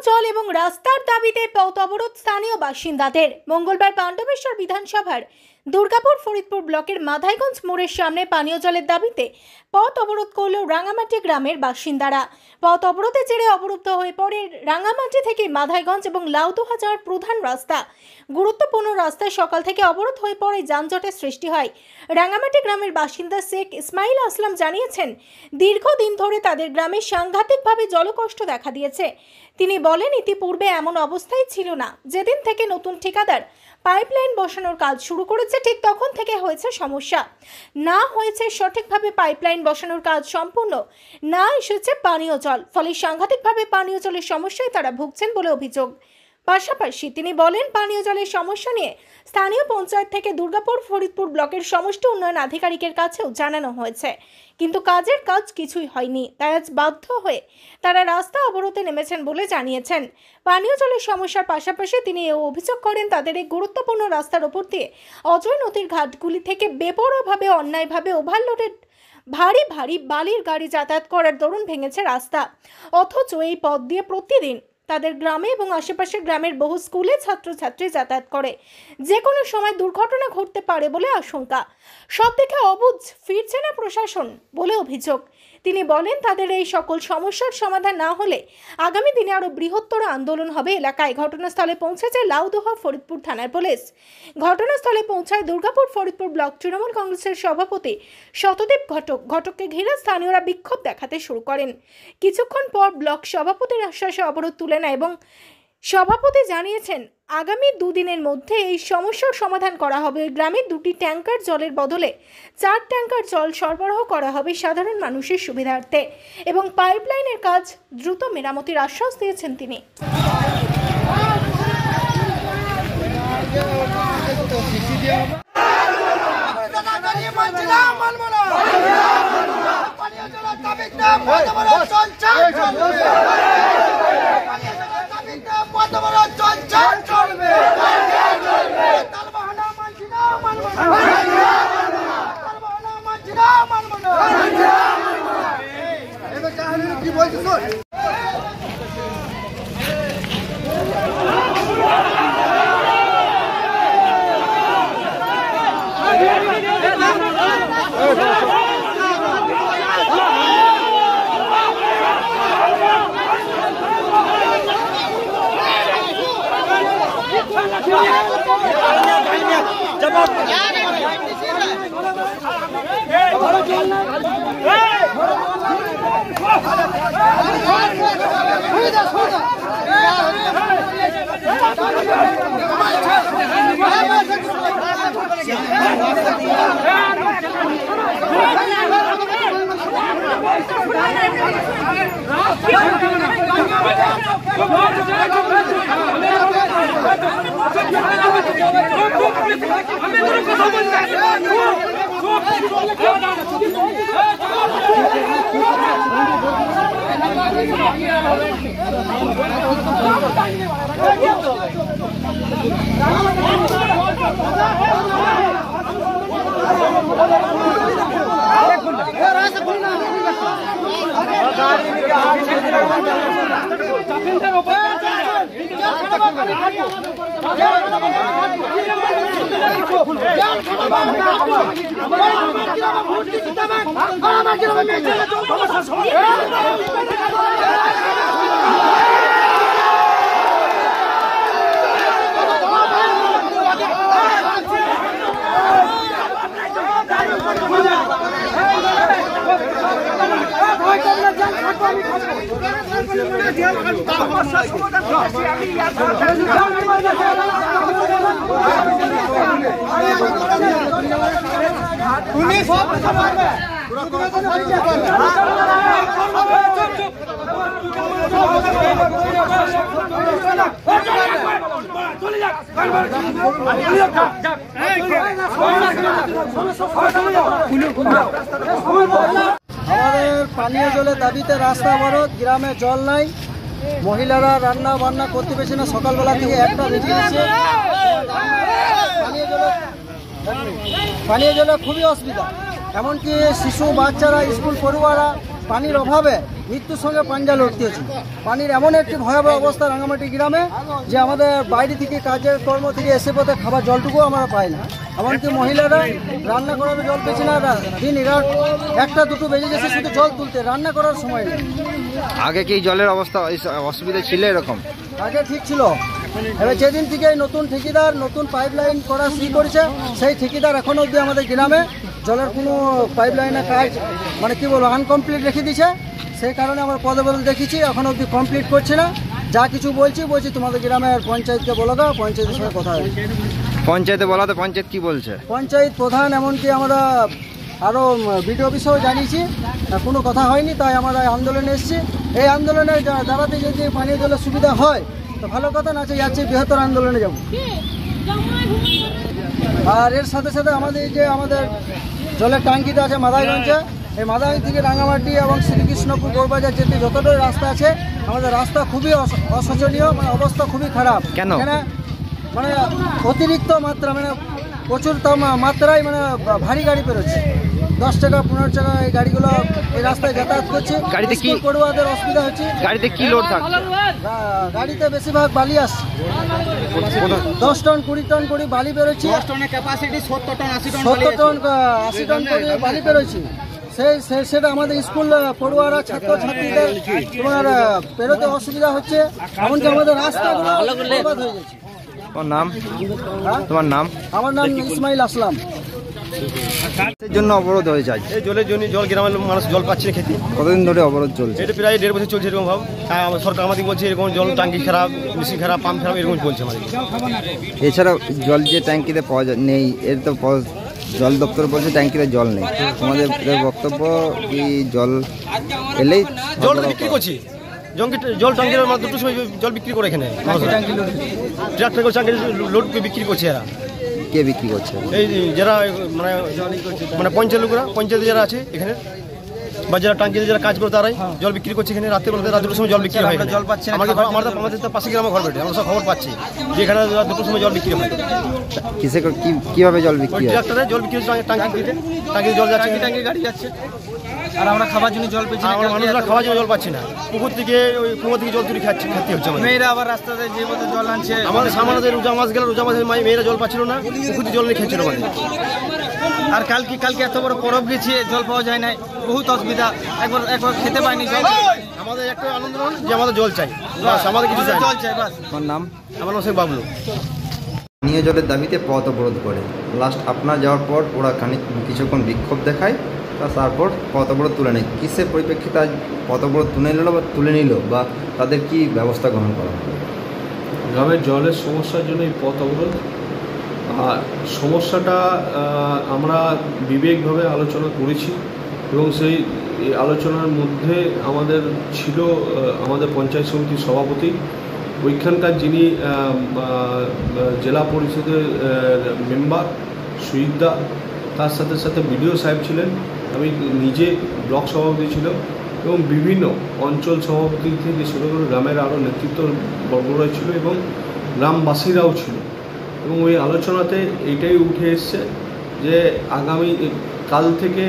জল এবং রাস্তার দাবিতে পথ অবরোধ স্থানীয় বাসিন্দাদের। মঙ্গলবার পাণ্ডবেশ্বর বিধানসভার দুর্গাপুর ফরিদপুর ব্লকের মাধাইগঞ্জ মোড়ের সামনে পানীয় জলের দাবিতে পথ অবরোধ করল রাঙামাটি গ্রামের বাসিন্দারা। পথ অবরোধের জেরে অবরুদ্ধ হয়ে পড়ে রাঙামাটি থেকে মাধাইগঞ্জ এবং লাউদুহা যাওয়ার প্রধান রাস্তা। গুরুত্বপূর্ণ রাস্তায় সকাল থেকে অবরোধ হয়ে পড়ে যানজটের সৃষ্টি হয়। রাঙামাটি গ্রামের বাসিন্দা শেখ ইসমাইল আসলাম জানিয়েছেন, দীর্ঘদিন ধরে তাদের গ্রামে সাংঘাতিকভাবে জলকষ্ট দেখা দিয়েছে। তিনি বলেন, ইতিপূর্বে এমন অবস্থাই ছিল না। যেদিন থেকে নতুন ঠিকাদার পাইপলাইন বসানোর কাজ শুরু করেছে, ঠিক তখন থেকে হয়েছে সমস্যা। না হয়েছে সঠিকভাবে পাইপলাইন বসানোর কাজ সম্পূর্ণ, না এসেছে পানীয় জল, ফলে সাংঘাতিকভাবে পানীয় জলের সমস্যায় তারা ভুগছেন বলে অভিযোগ। পাশাপাশি তিনি বলেন, পানীয় জলের সমস্যা নিয়ে স্থানীয় পঞ্চায়েত থেকে দুর্গাপুর ফরিদপুর ব্লকের সমষ্টি উন্নয়ন আধিকারিকের কাছেও জানানো হয়েছে, কিন্তু কাজের কাজ কিছুই হয়নি। তাই আজ বাধ্য হয়ে তারা রাস্তা অবরোধে নেমেছেন বলে জানিয়েছেন। পানীয় জলের সমস্যার পাশাপাশি তিনি এও অভিযোগ করেন, তাদের এই গুরুত্বপূর্ণ রাস্তার ওপর দিয়ে অজয় নদীর ঘাটগুলি থেকে বেপরোয়াভাবে অন্যায়ভাবে ওভারলোডেড ভারী বালির গাড়ি যাতায়াত করার দরুন ভেঙেছে রাস্তা। অথচ এই পথ দিয়ে প্রতিদিন তাদের গ্রামে এবং আশেপাশের গ্রামের বহু স্কুলে ছাত্রছাত্রী যাতায়াত করে। যে কোনো সময় দুর্ঘটনা ঘটতে পারে বলে আশঙ্কা। সব দেখে অবুঝ ফিরছে না প্রশাসন বলে অভিযোগ। তিনি বলেন, তাদের এই সকল সমস্যার সমাধান না হলে আগামী দিনে আরও বৃহত্তর আন্দোলন হবে এলাকায়। ঘটনাস্থলে পৌঁছেছে লাউদুহা ফরিদপুর থানার পুলিশ। ঘটনাস্থলে পৌঁছায় দুর্গাপুর ফরিদপুর ব্লক তৃণমূল কংগ্রেসের সভাপতি শতদীপ ঘটককে ঘিরে স্থানীয়রা বিক্ষোভ দেখাতে শুরু করেন। কিছুক্ষণ পর ব্লক সভাপতির আশ্বাসে অবরোধ তুলে নেয় এবং সভাপতি জানিয়েছেন, আগামী দুদিনের মধ্যে এই সমস্যার সমাধান করা হবে। গ্রামে 2টি ট্যাঙ্কার জলের বদলে 4 ট্যাঙ্কার জল সরবরাহ করা হবে সাধারণ মানুষের সুবিধার্থে এবং পাইপলাইনের কাজ দ্রুত মেরামতির আশ্বাস দিয়েছেন তিনি। আমাদের পানীয় জলের দাবিতে রাস্তা অবরোধ। গ্রামে জল নাই, মহিলারা রান্না বান্না করতে পেরেছে না, সকালবেলা থেকে একটা বেজে গেছে। পানীয় জলের খুবই অসুবিধা, এমনকি শিশু বাচ্চারা, স্কুল পড়ুয়ারা পানির অভাবে মৃত্যুর সঙ্গে পাঞ্জা লড়তে হচ্ছে। পানির এমন একটি ভয়াবহ অবস্থা রাঙামাটি গ্রামে যে আমাদের বাইরে থেকে কাজের কর্ম থেকে এসে পথে খাবার জলটুকুও আমরা পাই না। এমনকি মহিলারা রান্না করার জল পেয়েছে না, দিন রাত 1টা-2টো বেজে গেছে শুধু জল তুলতে, রান্না করার সময় নেই। আগে কি জলের অবস্থা অসুবিধা ছিল এরকম? আগে ঠিক ছিল, এবার যেদিন থেকে নতুন ঠিকাদার নতুন পাইপ লাইন করা শুরু করেছে, সেই ঠিকাদার এখনও অবধি আমাদের গ্রামে জলের কোনো পাইপ লাইনের কাজ মানে কি বলবো আনকমপ্লিট রেখে দিয়েছে। সেই কারণে আমরা পদে বদল দেখেছি, এখনও অবধি কমপ্লিট করছে না। যা কিছু বলছি তোমাদের গ্রামের পঞ্চায়েতকে বলো দাও, পঞ্চায়েতের সঙ্গে কথা হয়েছে। পঞ্চায়েতে বলাতে পঞ্চায়েত কি বলছে? পঞ্চায়েত প্রধান এমনকি আমরা আরও বিডিও অফিসেও জানিয়েছি, কোনো কথা হয়নি। তাই আমরা আন্দোলনে এসেছি। এই আন্দোলনের দ্বারাতে যদি পানীয় জলের সুবিধা হয় তো ভালো কথা, না যাচ্ছে বৃহত্তর আন্দোলনে যাব। আর এর সাথে সাথে আমাদের জলের ট্যাঙ্কিটা আছে মাদাইগঞ্জে, এই মাদাইগঞ্জ থেকে রাঙামাটি এবং শ্রীকৃষ্ণপুর গৌরবাজার যেতে যতটাই রাস্তা আছে, আমাদের রাস্তা খুবই অশোচনীয়, মানে অবস্থা খুবই খারাপ। কেন? মানে অতিরিক্ত মাত্রা, মানে প্রচুর মাত্রায় মানে ভারী গাড়ি বেরোচ্ছে, 10 টাকা 15 টাকা এই গাড়িগুলো এই রাস্তায় যাতায়াত করছে। গাড়িতে কি পড়ুয়াদের অসুবিধা হচ্ছে? গাড়িতে কি লোড থাকছে? গাড়িতে বেশিরভাগ বালি আসছে, 10 টন 20 টন করে বালি বেরোচ্ছে। 10 টনের capacity 70 ton 80 ton 70 ton 80 ton করে বালি বেরোচ্ছে। সেটা আমাদের স্কুল পড়ুয়ারা ছাত্রছাত্রীদের তোমার বেরোতে অসুবিধা হচ্ছে, এমনকি আমাদের রাস্তাগুলো বরবাদ হয়ে যাচ্ছে। তোমার নাম? তোমার নাম? আমার নাম ইসমাইল আসলাম। এর জন্য অবরোধ হয়ে যায়। এই জলের জন্য জল গ্রামের মানুষ জল পাচ্ছে না খেতে। কতদিন ধরে অবরোধ চলছে? এটা প্রায় 1.5 বছর চলছে এরকম ভাব। সরকার আমাদের বলছে এরকম জল ট্যাঙ্কি খারাপ, মেশিন খারাপ, পাম্প খারাপ, এরকম বলছে আমাদের। এছাড়া জল যে ট্যাঙ্কিতে পাওয়া যায় নেই, এর তো জল দপ্তর বলছে ট্যাঙ্কিতে জল নেই। তোমাদের বক্তব্য কি জল এলেই জল বিক্রি করছি, জল ট্যাঙ্কির দুটোর সময় জল বিক্রি করে এখানে ট্রাক্টর করে ট্যাঙ্কি লোড বিক্রি করছে এরা। কে বিক্রি করছে? এই যারা মানে পঞ্চায়েত লোকরা, পঞ্চায়েতে যারা আছে এখানে বা যারা ট্যাঙ্কিতে যারা কাজ করে তারাই জল বিক্রি করছে এখানে। রাতের বেলাতে রাত 2টোর সময় জল বিক্রি হয়, জল পাচ্ছে আমাদের তো পাশে গ্রামে ঘর বেটে আমরা সব খবর পাচ্ছি যে এখানে রাত 2টোর সময় জল বিক্রি হয়। কিভাবে জল বিক্রি হয়? ট্রাক্টরে জল বিক্রি হচ্ছে, ট্যাঙ্কিতে জল যাচ্ছে, ট্যাঙ্কি গাড়ি যাচ্ছে, আর আমরা খাবার জন্য জল পেয়েছি না। মানুষরা খাওয়ার জন্য জল পাচ্ছি না, পুকুর থেকে ওই কুয়ো থেকে জল তুলে খেতে হচ্ছে। মেয়েরা আবার রাস্তাতে যে মতো জল আনছে। আমাদের সামান্য রোজা মাস গেল, রোজা মাসে মেয়েরা জল পাচ্ছিল না, পুকুর থেকে জল নিয়ে খেয়েছিল। আর কালকে এত বড় পরব গেছে, জল পাওয়া যায় না, বহুত অসুবিধা, একবার খেতে পাইনি জল। আমাদের একটা আনন্দ যে আমাদের জল চাই, আমাদের কিছু জল চাই বাস। আমার নাম? আমার নাম শেখ বাবলু। পানীয় জলের দাবিতে পথ অবরোধ করে লাস্ট আপনার যাওয়ার পর ওরা কিছুক্ষণ বিক্ষোভ দেখায়, তারপর পথ অবরোধ তুলে নেয়। কিসের পরিপ্রেক্ষিতে পথ অবরোধ তুলে নিল বা তাদের কি ব্যবস্থা গ্রহণ করা হবে? গ্রামের জলের সমস্যার জন্য এই পথ অবরোধ। আর সমস্যাটা আমরা বিবেকভাবে আলোচনা করেছি এবং সেই আলোচনার মধ্যে আমাদের ছিল আমাদের পঞ্চায়েত সমিতির সভাপতি, ওইখানকার যিনি জেলা পরিষদের মেম্বার সুইদা, তার সাথে সাথে বিডিও সাহেব ছিলেন, আমি নিজে ব্লক সভাপতি ছিল এবং বিভিন্ন অঞ্চল সভাপতি থেকে শুরু করে গ্রামের আরও নেতৃত্ব বর্গরা ছিল এবং গ্রামবাসীরাও ছিল। এবং ওই আলোচনাতে এইটাই উঠে এসছে যে আগামী কাল থেকে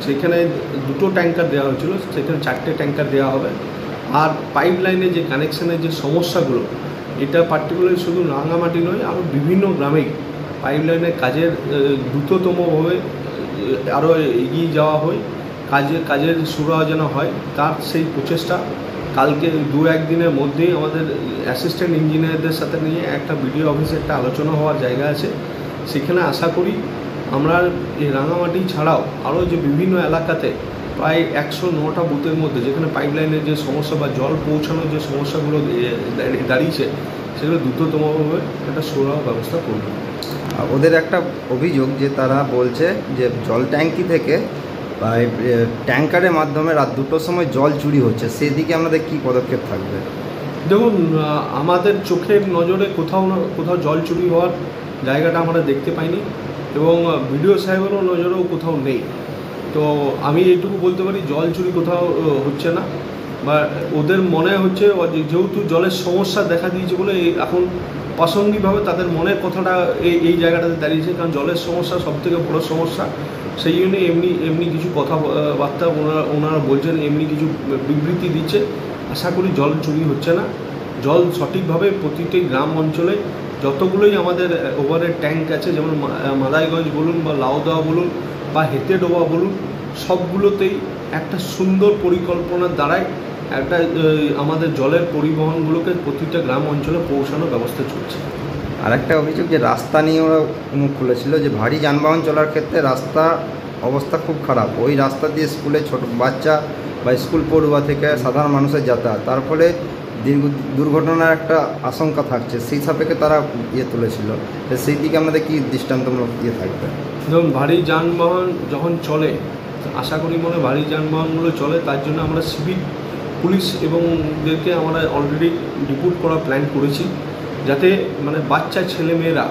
সেখানে 2টো ট্যাঙ্কার দেওয়া হয়েছিল, সেখানে 4টে ট্যাঙ্কার দেওয়া হবে। আর পাইপ লাইনে যে কানেকশানের যে সমস্যাগুলো, এটা পার্টিকুলারলি শুধু রাঙামাটি নয়, আরও বিভিন্ন গ্রামেই পাইপ লাইনের কাজের দ্রুততমভাবে আরও এগিয়ে যাওয়া হয়, কাজের শুরু যেন হয়, তার সেই প্রচেষ্টা কালকে 2-1 দিনের মধ্যেই আমাদের অ্যাসিস্ট্যান্ট ইঞ্জিনিয়ারদের সাথে নিয়ে একটা বিডিও অফিসে একটা আলোচনা হওয়ার জায়গা আছে। সেখানে আশা করি আমরা এই রাঙামাটি ছাড়াও আরও যে বিভিন্ন এলাকাতে প্রায় 109টা বুথের মধ্যে যেখানে পাইপলাইনের যে সমস্যা বা জল পৌঁছানোর যে সমস্যাগুলো দাঁড়িয়েছে, সেগুলো দ্রুততমভাবে একটা সুরাহা ব্যবস্থা করবে। ওদের একটা অভিযোগ যে তারা বলছে যে জল ট্যাঙ্কি থেকে ট্যাঙ্কারের মাধ্যমে রাত 2টোর সময় জল চুরি হচ্ছে, সেদিকে আমাদের কি পদক্ষেপ থাকবে? দেখুন, আমাদের চোখের নজরে কোথাও জল চুরি হওয়ার জায়গাটা আমরা দেখতে পাইনি এবং বিডিও সাহেবেরও নজরেও কোথাও নেই। তো আমি এইটুকু বলতে পারি জল চুরি কোথাও হচ্ছে না, বা ওদের মনে হচ্ছে যেহেতু জলের সমস্যা দেখা দিয়েছে বলে এখন প্রাসঙ্গিকভাবে তাদের মনের কথাটা এই জায়গাটাতে দাঁড়িয়েছে, কারণ জলের সমস্যা সবথেকে বড় সমস্যা। সেই জন্য এমনি কিছু কথাবার্তা ওনারা বলছেন, এমনি কিছু বিবৃতি দিচ্ছে। আশা করি জল চুরি হচ্ছে না। জল সঠিকভাবে প্রতিটি গ্রাম অঞ্চলে যতগুলোই আমাদের ওভারের ট্যাঙ্ক আছে, যেমন মাদাইগঞ্জ বলুন বা লাউদা বলুন বা হেতেডোবা বলুন, সবগুলোতেই একটা সুন্দর পরিকল্পনার দ্বারাই একটা আমাদের জলের পরিবহনগুলোকে প্রতিটা গ্রাম অঞ্চলে পৌঁছানোর ব্যবস্থা চলছে। আর একটা অভিযোগ যে রাস্তা নিয়ে ওরা মুখ খুলেছিল, যে ভারী যানবাহন চলার ক্ষেত্রে রাস্তা অবস্থা খুব খারাপ। ওই রাস্তা দিয়ে স্কুলে ছোট বাচ্চা বা স্কুল পড়ুয়া থেকে সাধারণ মানুষের যাতায়াত, তার ফলে দুর্ঘটনার একটা আশঙ্কা থাকছে। সেই সাপেক্ষে তারা তুলেছিল। সেই দিকে আমাদের কি দৃষ্টান্তমূলক থাকবে? যেমন ভারী যানবাহন যখন চলে, আশা করি মনে ভারী যানবাহনগুলো চলে, তার জন্য আমরা সিভিক পুলিশ এবংদেরকে আমরা অলরেডি রিপোর্ট করার প্ল্যান করেছি, যাতে মানে বাচ্চা ছেলেমেয়েরা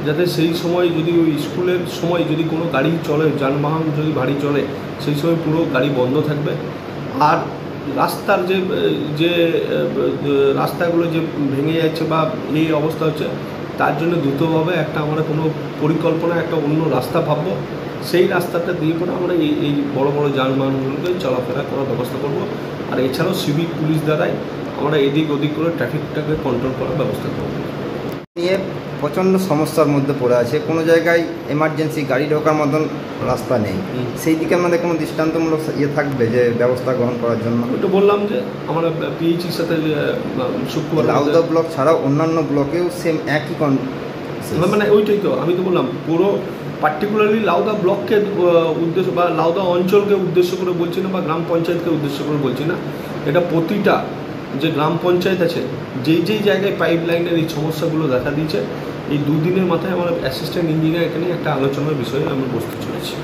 যাতে সেই সময় যদি ওই স্কুলের সময় যদি কোনো গাড়ি চলে, যানবাহন যদি ভারী চলে, সেই সময় পুরো গাড়ি বন্ধ থাকবে। আর রাস্তার যে রাস্তাগুলো যে ভেঙে যাচ্ছে বা এই অবস্থা হচ্ছে, তার জন্য দ্রুতভাবে একটা আমরা কোনো পরিকল্পনা একটা অন্য রাস্তা ভাববো। সেই রাস্তাটা দিয়ে পরে আমরা এই বড় বড় যানবাহনগুলোকে চলাফেরা করার ব্যবস্থা করব। আর এছাড়াও সিভিক পুলিশ দ্বারাই আমরা এদিক ওদিক করে ট্রাফিকটাকে কন্ট্রোল করার ব্যবস্থা করব। নিয়ে প্রচণ্ড সমস্যার মধ্যে পড়ে আছে। কোনো জায়গায় এমার্জেন্সি গাড়ি ঢোকার মতন রাস্তা নেই। সেই দিকে আমাদের কোনো দৃষ্টান্তমূলক থাকবে যে ব্যবস্থা গ্রহণ করার জন্য? ওটা বললাম যে আমরা পিএইচির সাথে শুক্রবার লাউদা ব্লক ছাড়াও অন্যান্য ব্লকেও সেম একই মানে ওইটাই তো আমি তো বললাম, পুরো পার্টিকুলারলি লাউদা ব্লককে উদ্দেশ্য বা লাউদা অঞ্চলকে উদ্দেশ্য করে বলছি না, বা গ্রাম পঞ্চায়েতকে উদ্দেশ্য করে বলছি না। এটা প্রতিটা যে গ্রাম পঞ্চায়েত আছে, যেই জায়গায় পাইপ লাইনের এই সমস্যাগুলো দেখা দিয়েছে, এই দুদিনের মাথায় আমার অ্যাসিস্ট্যান্ট ইঞ্জিনিয়ার এখানে একটা আলোচনার বিষয়ে আমি বসতে চলেছি।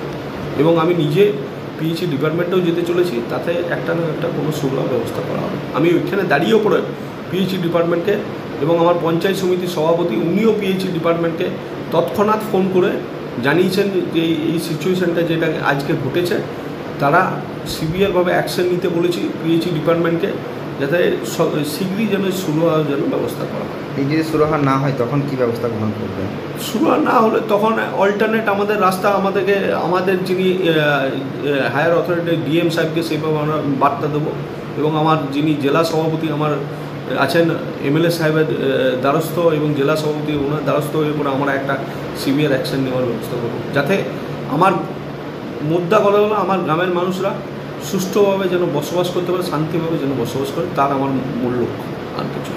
এবং আমি নিজে পিএইচি ডিপার্টমেন্টেও যেতে চলেছি, তাতে একটা না একটা কোনো সুবিধা ব্যবস্থা করা হবে। আমি ওইখানে দাঁড়িয়েও পড়ে পিএইচি ডিপার্টমেন্টকে এবং আমার পঞ্চায়েত সমিতির সভাপতি উনিও পিএইচি ডিপার্টমেন্টকে তৎক্ষণাৎ ফোন করে জানিয়েছেন যে এই সিচুয়েশানটা যেটা আজকে ঘটেছে, তারা সিভিয়ারভাবে অ্যাকশন নিতে বলেছি পিএইচি ডিপার্টমেন্টকে, যাতে শীঘ্রই যেন শুরু হওয়ার জন্য ব্যবস্থা করা হয়। এই যদি সুরাহা না হয় তখন কি ব্যবস্থা গ্রহণ করবেন? সুরাহা না হলে তখন অল্টারনেট আমাদের রাস্তা আমাদের যিনি হায়ার অথরিটি ডিএম সাহেবকে সেইভাবে আমরা বার্তা দেবো। এবং আমার যিনি জেলা সভাপতি আমার আছেন এমএলএ সাহেবের দ্বারস্থ এবং জেলা সভাপতি ওনার দ্বারস্থ হয়ে পরে আমরা একটা সিভিয়ার অ্যাকশন নেওয়ার ব্যবস্থা করব, যাতে আমার মুদ্রা কথা হলো আমার গ্রামের মানুষরা সুষ্ঠুভাবে যেন বসবাস করতে পারে, শান্তিভাবে যেন বসবাস করে, তার আমার মূল লক্ষ্য, আর কিছু।